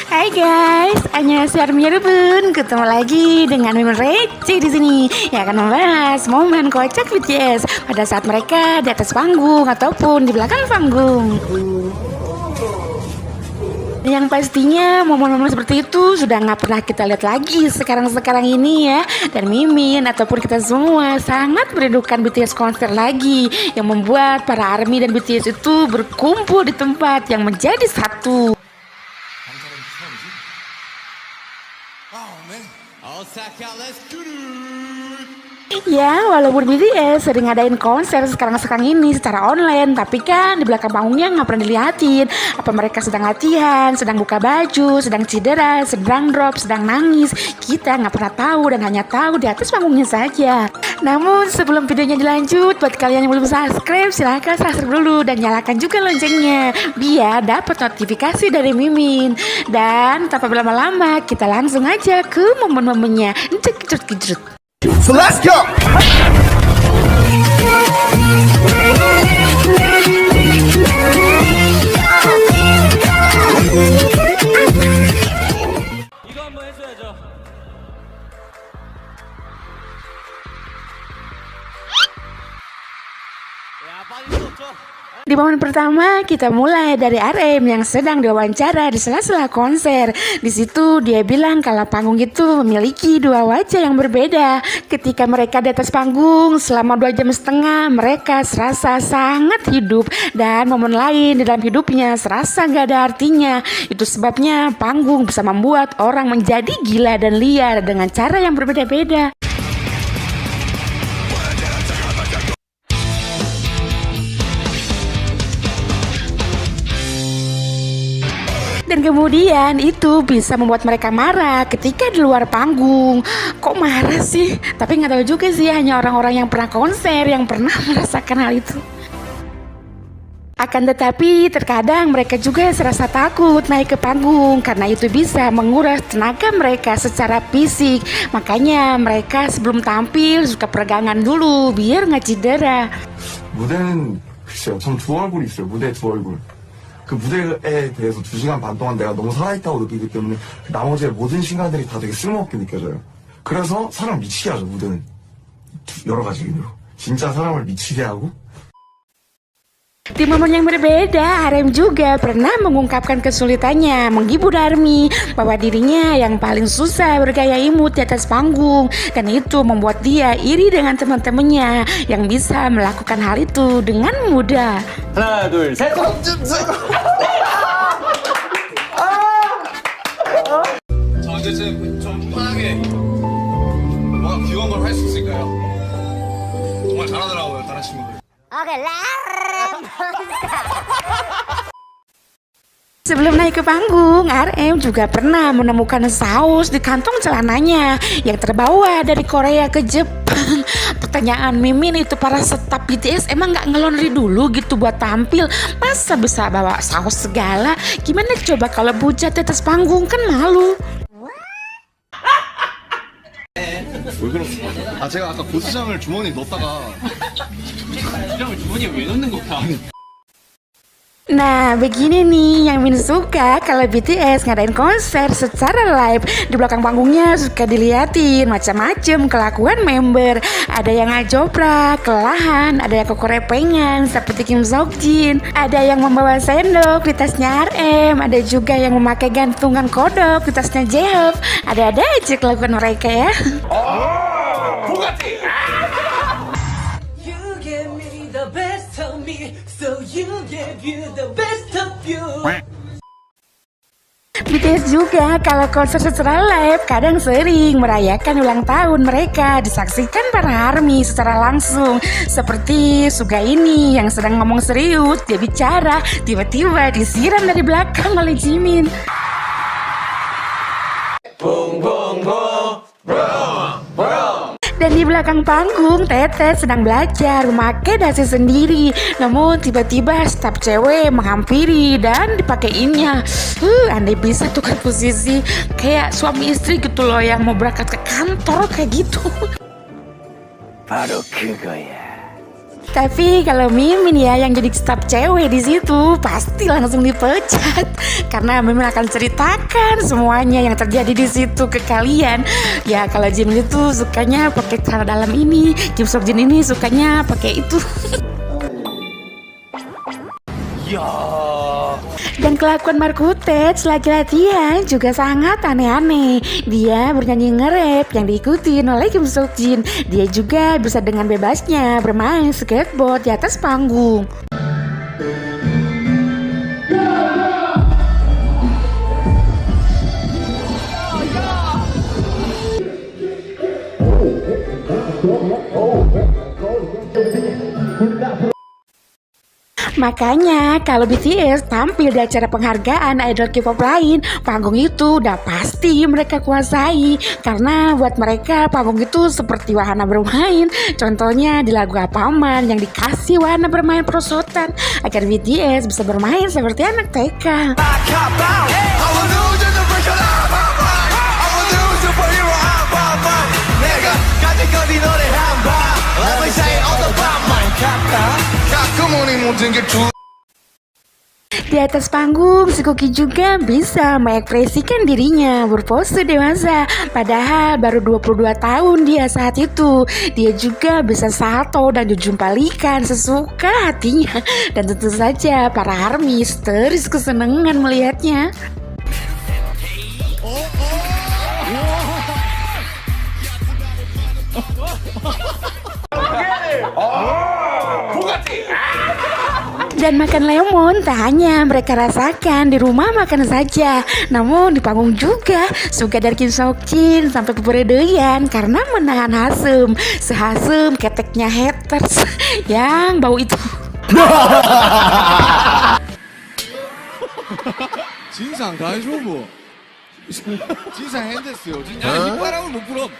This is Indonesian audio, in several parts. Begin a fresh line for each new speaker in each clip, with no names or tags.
Hai guys, annyeonghaseyo 여러분. Ketemu lagi dengan Mimin Receh di sini yang akan membahas momen kocak BTS pada saat mereka di atas panggung ataupun di belakang panggung. Yang pastinya momen-momen seperti itu sudah nggak pernah kita lihat lagi sekarang ini ya. Dan Mimin ataupun kita semua sangat merindukan BTS konser lagi, yang membuat para ARMY dan BTS itu berkumpul di tempat yang menjadi satu. Ya, walaupun BTS sering ngadain konser sekarang ini secara online, tapi kan di belakang panggungnya nggak pernah dilihatin apa mereka sedang latihan, sedang buka baju, sedang cedera, sedang drop, sedang nangis. Kita nggak pernah tahu dan hanya tahu di atas panggungnya saja. Namun sebelum videonya dilanjut, buat kalian yang belum subscribe, silahkan subscribe dulu dan nyalakan juga loncengnya biar dapat notifikasi dari Mimin. Dan tanpa berlama-lama, kita langsung aja ke momen-momennya.
So let's go.
이거 한번 해줘야죠. 야, 빨리 줘.
Di momen pertama kita mulai dari RM yang sedang diwawancara di sela-sela konser. Di situ dia bilang kalau panggung itu memiliki dua wajah yang berbeda. Ketika mereka di atas panggung selama 2,5 jam, mereka serasa sangat hidup, dan momen lain di dalam hidupnya serasa gak ada artinya. Itu sebabnya panggung bisa membuat orang menjadi gila dan liar dengan cara yang berbeda-beda. Dan kemudian itu bisa membuat mereka marah ketika di luar panggung. Kok marah sih? Tapi nggak tahu juga sih, hanya orang-orang yang pernah konser yang pernah merasakan hal itu. Akan tetapi terkadang mereka juga serasa takut naik ke panggung karena itu bisa menguras tenaga mereka secara fisik. Makanya mereka sebelum tampil suka peregangan dulu biar nggak cedera.
무대는 글쎄요, 전 두 얼굴이 있어요. 무대 두 얼굴. 그 무대에 대해서 2시간 반 동안 내가 너무 살아있다고 느끼기 때문에 나머지의 모든 시간들이 다 되게 쓸모없게 느껴져요. 그래서 사람 미치게 하죠, 무대는. 여러 가지 의미로. 진짜 사람을 미치게 하고.
Di momen yang berbeda, RM juga pernah mengungkapkan kesulitannya menghibur ARMY bahwa dirinya yang paling susah bergaya imut di atas panggung, dan itu membuat dia iri dengan teman-temannya yang bisa melakukan hal itu dengan mudah.
하나, 둘, 셋.
저 언제쯤 좀 편하게 뭔가 귀여운 걸 할 수 있을까요? 정말 잘하더라고요, 다른 친구들.
Sebelum naik ke panggung, RM juga pernah menemukan saus di kantong celananya yang terbawa dari Korea ke Jepang. Pertanyaan Mimin, itu para staf BTS emang gak ngelondri dulu gitu buat tampil? Masa bisa bawa saus segala? Gimana coba kalau bujat di atas panggung, kan malu.
왜 그러세요? 아, 제가 아까 고추장을 주머니에 넣었다가
고추장을 주머니에 왜 넣는 거야?
Nah, begini nih yang Min suka kalau BTS ngadain konser secara live. Di belakang panggungnya suka diliatin macam-macam kelakuan member. Ada yang ngajoprak, kelelahan, ada yang kekorepengan seperti Kim Seokjin, ada yang membawa sendok di tasnya RM, ada juga yang memakai gantungan kodok di tasnya J-Hope. Ada-ada aja kelakuan mereka ya.
You give me the best of me, so you give you the best of you.
BTS juga kalau konser secara live kadang sering merayakan ulang tahun mereka disaksikan para ARMY secara langsung. Seperti Suga ini yang sedang ngomong serius, dia bicara, tiba-tiba disiram dari belakang oleh Jimin. Dan di belakang panggung, Tete sedang belajar memakai dasi sendiri. Namun tiba-tiba staf cewek menghampiri dan dipakaiinnya. Andai bisa tukar posisi kayak suami istri gitu loh, yang mau berangkat ke kantor kayak gitu.
바로 그거야.
Tapi kalau Mimin ya yang jadi staf cewek di situ pasti langsung dipecat karena Mimin akan ceritakan semuanya yang terjadi di situ ke kalian. Ya kalau Jimin itu sukanya pakai celana dalam ini, Kim Seokjin ini sukanya pakai itu. Dan kelakuan Mark Hutech lagi latihan juga sangat aneh-aneh. Dia bernyanyi nge-rap yang diikuti oleh Kim Seokjin. Dia juga bisa dengan bebasnya bermain skateboard di atas panggung. Makanya kalau BTS tampil di acara penghargaan idol K-pop lain, panggung itu udah pasti mereka kuasai. Karena buat mereka panggung itu seperti wahana bermain. Contohnya di lagu Apaman yang dikasih wahana bermain perosotan agar BTS bisa bermain seperti anak TK. Di atas panggung, si Cookie juga bisa mengekspresikan dirinya berpose dewasa. Padahal baru 22 tahun dia saat itu. Dia juga bisa salto dan jujur balikan sesuka hatinya. Dan tentu saja para ARMY histeris kesenangan melihatnya. Dan makan lemon tak hanya mereka rasakan di rumah makan saja, namun di panggung juga suka dari Kim Seokjin sampai keperedean karena menahan hasem, sehasem keteknya haters yang bau itu.
진상 다이쇼부 진상 핸드스요 진짜 휘바람을 못 불어.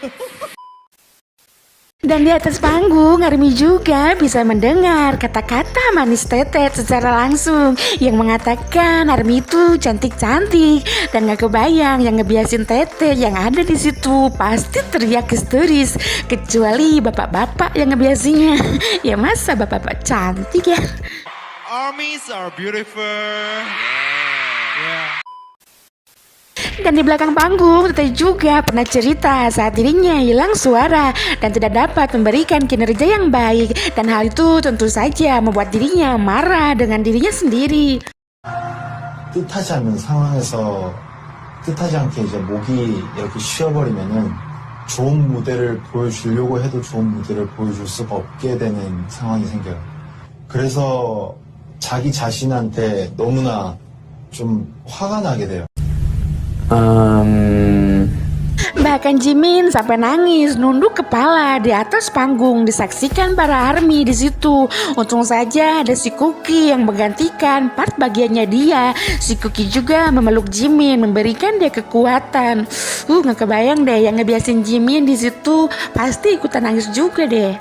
Dan di atas panggung, ARMY juga bisa mendengar kata-kata manis Tetet secara langsung yang mengatakan ARMY itu cantik-cantik dan gak kebayang yang ngebiasin Tetet yang ada di situ pasti teriak histeris kecuali bapak-bapak yang ngebiasinya. Ya masa bapak-bapak cantik ya?
Armies are beautiful.
Dan di belakang panggung, Tete juga pernah cerita saat dirinya hilang suara dan tidak dapat memberikan kinerja yang baik. Dan hal itu tentu saja membuat dirinya marah dengan dirinya sendiri.
뜻하지 않는 상황에서 뜻하지 않게 이제 목이 이렇게 쉬어버리면은 좋은 무대를 보여주려고 해도 좋은 무대를 보여줄 수가 없게 되는 상황이 생겨요. 그래서 자기 자신한테 너무나 좀 화가 나게 돼요.
Bahkan Jimin sampai nangis nunduk kepala di atas panggung disaksikan para ARMY di situ. Untung saja ada si Cookie yang menggantikan part bagiannya dia. Si Cookie juga memeluk Jimin memberikan dia kekuatan. Nggak kebayang deh yang ngebiasin Jimin di situ pasti ikutan nangis juga deh.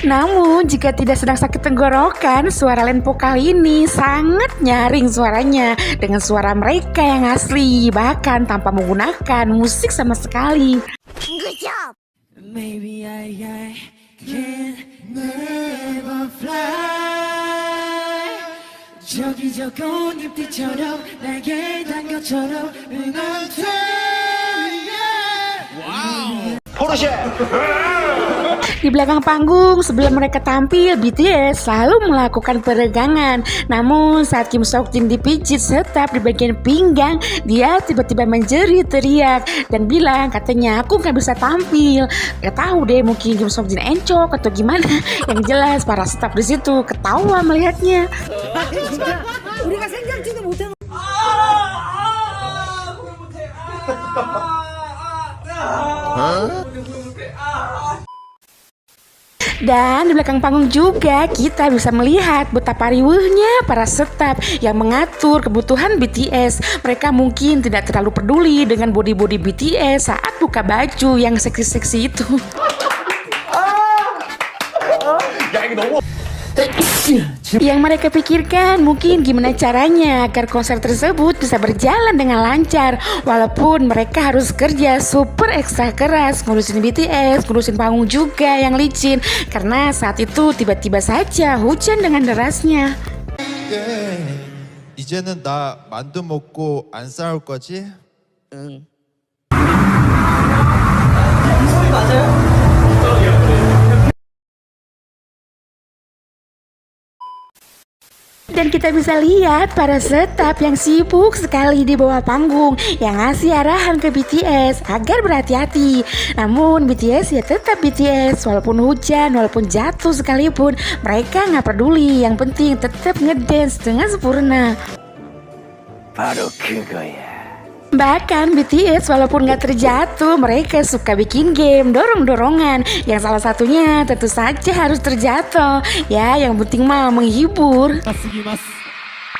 Namun jika tidak sedang sakit tenggorokan, suara Lenpo kali ini sangat nyaring suaranya dengan suara mereka yang asli, bahkan tanpa menggunakan musik sama sekali.
Good job. Maybe I can never fly. 저기 저 꽃잎들처럼 날개 단 것처럼 응원해.
Di belakang panggung sebelum mereka tampil, BTS selalu melakukan peregangan. Namun saat Kim Seokjin dipijit setap di bagian pinggang, dia tiba-tiba menjerit teriak dan bilang katanya aku gak bisa tampil. Gak tahu deh mungkin Kim Seokjin encok atau gimana. Yang jelas para staf di situ ketawa melihatnya.
우리가 생각지도 못한.
Dan di belakang panggung juga kita bisa melihat betapa riuhnya para staf yang mengatur kebutuhan BTS. Mereka mungkin tidak terlalu peduli dengan body-body BTS saat buka baju yang seksi-seksi itu. Yang mereka pikirkan mungkin gimana caranya agar konser tersebut bisa berjalan dengan lancar. Walaupun mereka harus kerja super ekstra keras, ngurusin BTS, ngurusin panggung juga yang licin. Karena saat itu tiba-tiba saja hujan dengan derasnya.
이제는 나 만두 먹고 안 싸울 거지?
Dan kita bisa lihat para staf yang sibuk sekali di bawah panggung yang ngasih arahan ke BTS agar berhati-hati. Namun BTS ya tetap BTS, walaupun hujan, walaupun jatuh sekalipun mereka nggak peduli. Yang penting tetap ngedance dengan sempurna.
바로 그거야.
Bahkan BTS walaupun gak terjatuh, mereka suka bikin game dorong-dorongan. Yang salah satunya tentu saja harus terjatuh. Ya, yang penting mah menghibur.
すぎます。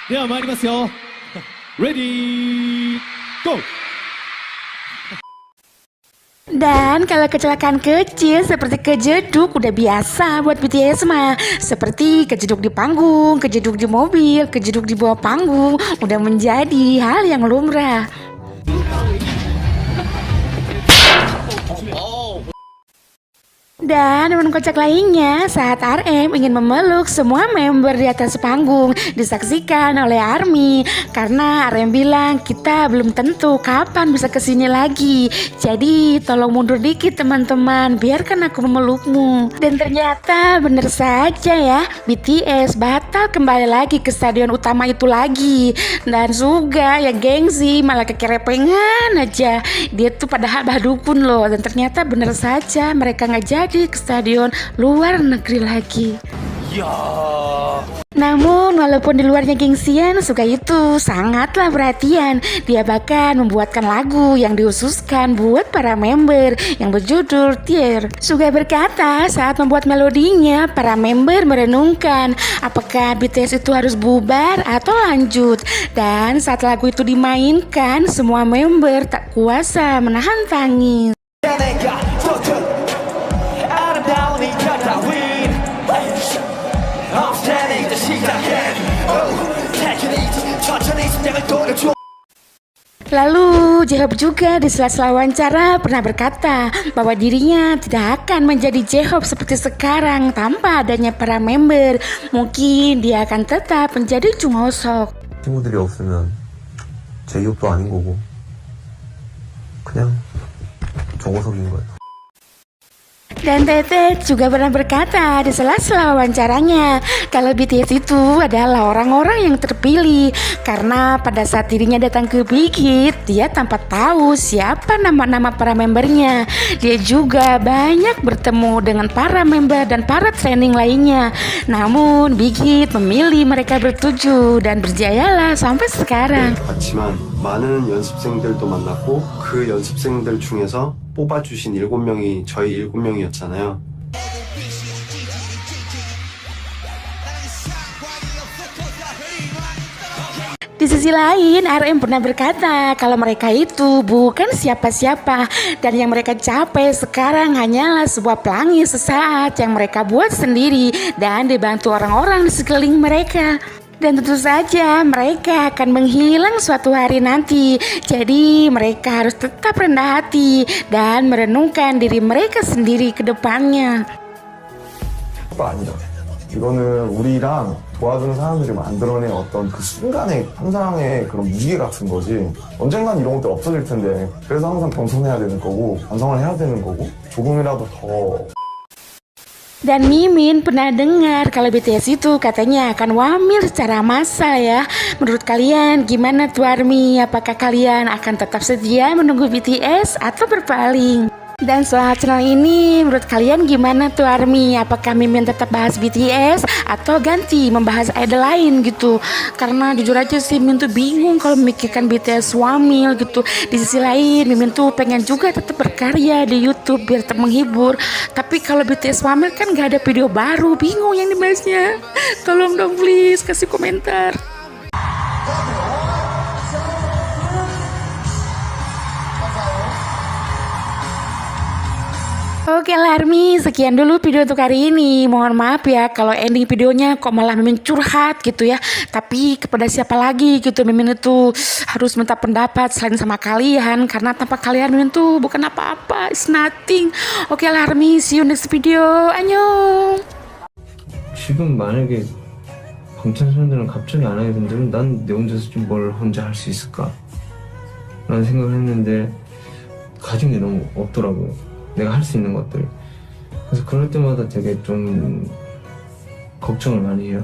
では参りますよ。Ready, go!
Dan kalau kecelakaan kecil seperti kejeduk udah biasa buat BTS mah. Seperti kejeduk di panggung, kejeduk di mobil, kejeduk di bawah panggung, udah menjadi hal yang lumrah. Dan momen kocak lainnya saat RM ingin memeluk semua member di atas panggung disaksikan oleh ARMY. Karena RM bilang kita belum tentu kapan bisa kesini lagi. Jadi tolong mundur dikit teman-teman, biarkan aku memelukmu. Dan ternyata bener saja ya, BTS batal kembali lagi ke stadion utama itu lagi. Dan juga ya gengsi malah kekerepengan aja. Dia tuh padahal dukun loh. Dan ternyata bener saja mereka gak jadi ke stadion luar negeri lagi. Namun walaupun di luarnya gengsian, Suga itu sangatlah perhatian. Dia bahkan membuatkan lagu yang dikhususkan buat para member yang berjudul Tear. Suga berkata saat membuat melodinya, para member merenungkan apakah BTS itu harus bubar atau lanjut. Dan saat lagu itu dimainkan, semua member tak kuasa menahan tangis. Lalu J-Hope juga di sela-sela wawancara pernah berkata bahwa dirinya tidak akan menjadi J-Hope seperti sekarang tanpa adanya para member. Mungkin dia akan tetap menjadi Jung Ho Seok.
친구들이 없으면 제이홉도 아닌 거고 그냥 정호석인 거예요.
Dan Tete juga pernah berkata di sela-sela wawancaranya kalau BTS itu adalah orang-orang yang terpilih karena pada saat dirinya datang ke Big Hit, dia tanpa tahu siapa nama-nama para membernya. Dia juga banyak bertemu dengan para member dan para training lainnya. Namun Big Hit memilih mereka bertujuh dan berjayalah sampai sekarang.
같지만 많은 연습생들도 만났고 그 연습생들 중에서 뽑아주신 7명이 저희 7명이었잖아요.
Di sisi lain, RM pernah berkata kalau mereka itu bukan siapa-siapa dan yang mereka capai sekarang hanyalah sebuah pelangi sesaat yang mereka buat sendiri dan dibantu orang-orang di sekeliling mereka. Dan tentu saja mereka akan menghilang suatu hari nanti. Jadi mereka harus tetap rendah hati dan merenungkan diri mereka sendiri ke depannya.
아니다. 이거는 우리랑 도와주는 사람들이 만들어낸 어떤 그 순간의 환상의 그런 무게 같은 거지. 언젠간 이런 것들 없어질 텐데. 그래서 항상 겸손해야 되는 거고, 반성을 해야 되는 거고, 조금이라도 더.
Dan Mimin pernah dengar kalau BTS itu katanya akan wamil secara massal ya. Menurut kalian gimana tuh ARMY? Apakah kalian akan tetap setia menunggu BTS atau berpaling? Dan soal channel ini menurut kalian gimana tuh ARMY? Apakah Mimin tetap bahas BTS atau ganti membahas idol lain gitu? Karena jujur aja sih Mimin tuh bingung kalau memikirkan BTS wamil gitu. Di sisi lain Mimin tuh pengen juga tetap berkarya di YouTube biar tetap menghibur. Tapi kalau BTS wamil kan gak ada video baru, bingung yang dibahasnya. Tolong dong please kasih komentar. Oke lah Army, sekian dulu video untuk hari ini. Mohon maaf ya kalau ending videonya kok malah Mimin curhat gitu ya. Tapi kepada siapa lagi gitu, Mimin itu harus minta pendapat selain sama kalian. Karena tanpa kalian Mimin tuh bukan apa-apa, it's nothing. Oke lah Army, see you next video. Annyeong.
지금 만약에 방탄소년단을 갑자기 안 하게 된다면 난 내 혼자서 좀 뭘 혼자 할 수 있을까? 라는 생각을 했는데 가진 게 너무 없더라고요. 내가 할 수 있는 것들. 그래서 그럴 때마다 되게 좀 걱정을 많이 해요.